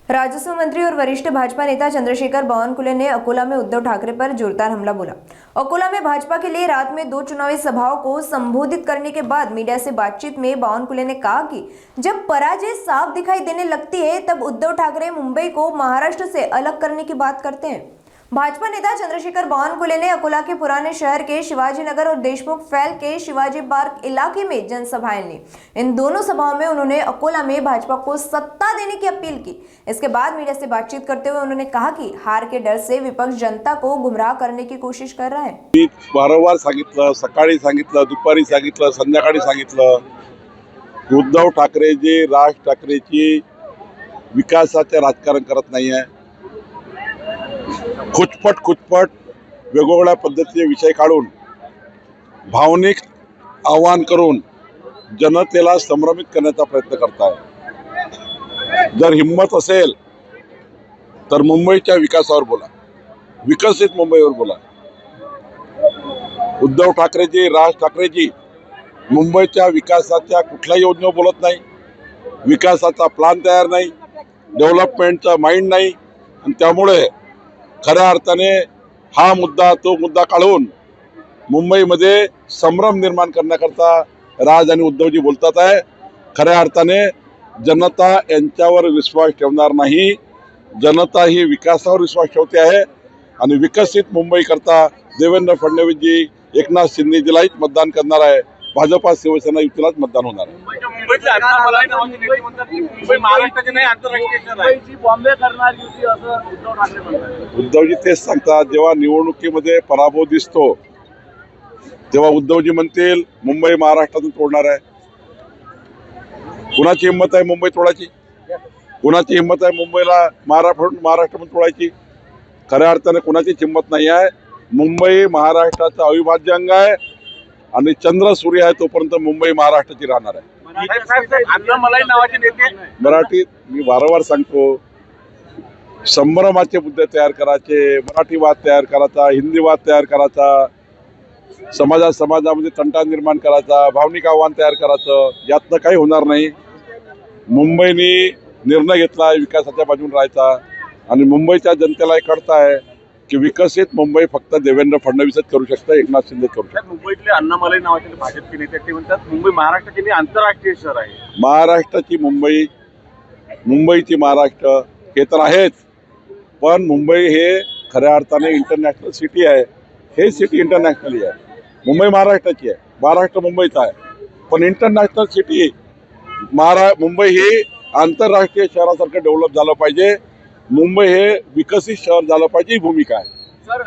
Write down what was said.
राजस्व मंत्री और वरिष्ठ भाजपा नेता चंद्रशेखर बावनकुले ने अकोला में उद्धव ठाकरे पर जोरदार हमला बोला। अकोला में भाजपा के लिए रात में 2 चुनावी सभाओं को संबोधित करने के बाद मीडिया से बातचीत में बावनकुले ने कहा कि जब पराजय साफ दिखाई देने लगती है तब उद्धव ठाकरे मुंबई को महाराष्ट्र से अलग करने की बात करते हैं। भाजपा नेता चंद्रशेखर बावनकुले ने अकोला के पुराने शहर के शिवाजी नगर और देशमुख फैल के शिवाजी पार्क इलाके में जनसभाएं ली। इन दोनों सभाओं में उन्होंने अकोला में भाजपा को सत्ता देने की अपील की। इसके बाद मीडिया से बातचीत करते हुए उन्होंने कहा कि हार के डर से विपक्ष जनता को गुमराह करने की कोशिश कर रहा है। मी वारंवार सांगितलं, सकाळी सांगितलं, दुपारी सांगितलं, संध्याकाळी सांगितलं, उद्धव ठाकरे जे राज ठाकरेची विकासाचे राजकारण करत नाही आहे। खुचपट वेगवेगळ्या पद्धतीचे विषय काढून भावनिक आवाहन करून जनतेला संभ्रमित करण्याचा प्रयत्न करताय। जर हिम्मत असेल तर मुंबईच्या विकासावर बोला, विकसित मुंबईवर बोला। उद्धव ठाकरेजी, राज ठाकरेजी मुंबईच्या विकासाच्या कुठल्या योजनेवर बोलत नाही, विकासाचा प्लान तयार नाही, डेव्हलपमेंटचा माइंड नाही, आणि त्यामुळे खऱ्या अर्थाने हा मुद्दा तो मुद्दा काढून मुंबईमध्ये संभ्रम निर्माण करण्याकरता राज आणि उद्धवजी बोलतात आहे। खऱ्या अर्थाने जनता यांच्यावर विश्वास ठेवणार नाही, जनता ही विकासावर विश्वास ठेवते आहे आणि विकसित मुंबई करता देवेंद्र फडणवीसजी, एकनाथ शिंदेजीलाच मतदान करणार आहे। भाजपा शिवसेना युतीलाच मतदान होणार आहे। उद्धवजी तेच सांगतात, जेव्हा निवडणुकीमध्ये पराभव दिसतो तेव्हा उद्धवजी म्हणतील मुंबई महाराष्ट्रातून तोडणार आहे। कुणाची हिंमत आहे मुंबई तोडायची? कुणाची हिंमत आहे मुंबईला महाराष्ट्रातून तोडायची? खऱ्या अर्थाने कुणाचीच हिंमत नाही आहे। मुंबई महाराष्ट्राचा अविभाज्य अंग आहे आणि चंद्र सूर्य आहे तोपर्यंत मुंबई महाराष्ट्राची राहणार आहे। मराठीत मी वारंवार सांगतो, संभ्रमाचे मुद्दे तयार करायचे, मराठी वाद तयार करायचा, हिंदी वाद तयार करायचा, समाजामध्ये तंटा निर्माण करायचा, भावनिक आव्हान तयार करायचं, यातनं काही होणार नाही। मुंबईने निर्णय घेतला विकासाच्या बाजूने राहायचा आणि मुंबईच्या जनतेला कळतंय की विकसित मुंबई फक्त देवेंद्र फडणवीसच करू शकतं, एकनाथ शिंदे करू शकतात। मुंबईतले अण्णामलई नावाचे भाजपचे नेते ते म्हणतात मुंबई महाराष्ट्राची नाही आंतरराष्ट्रीय शहर आहे। महाराष्ट्राची मुंबई, मुंबईची महाराष्ट्र हे तर आहेच, पण मुंबई हे खऱ्या अर्थाने इंटरनॅशनल सिटी आहे। हे सिटी इंटरनॅशनली आहे। मुंबई महाराष्ट्राची आहे, महाराष्ट्र मुंबईचा आहे, पण इंटरनॅशनल सिटी मुंबई हे आंतरराष्ट्रीय शहरासारखं डेव्हलप झालं पाहिजे। मुंबई हे विकसित शहर झालं पाहिजे ही भूमिका आहे। सर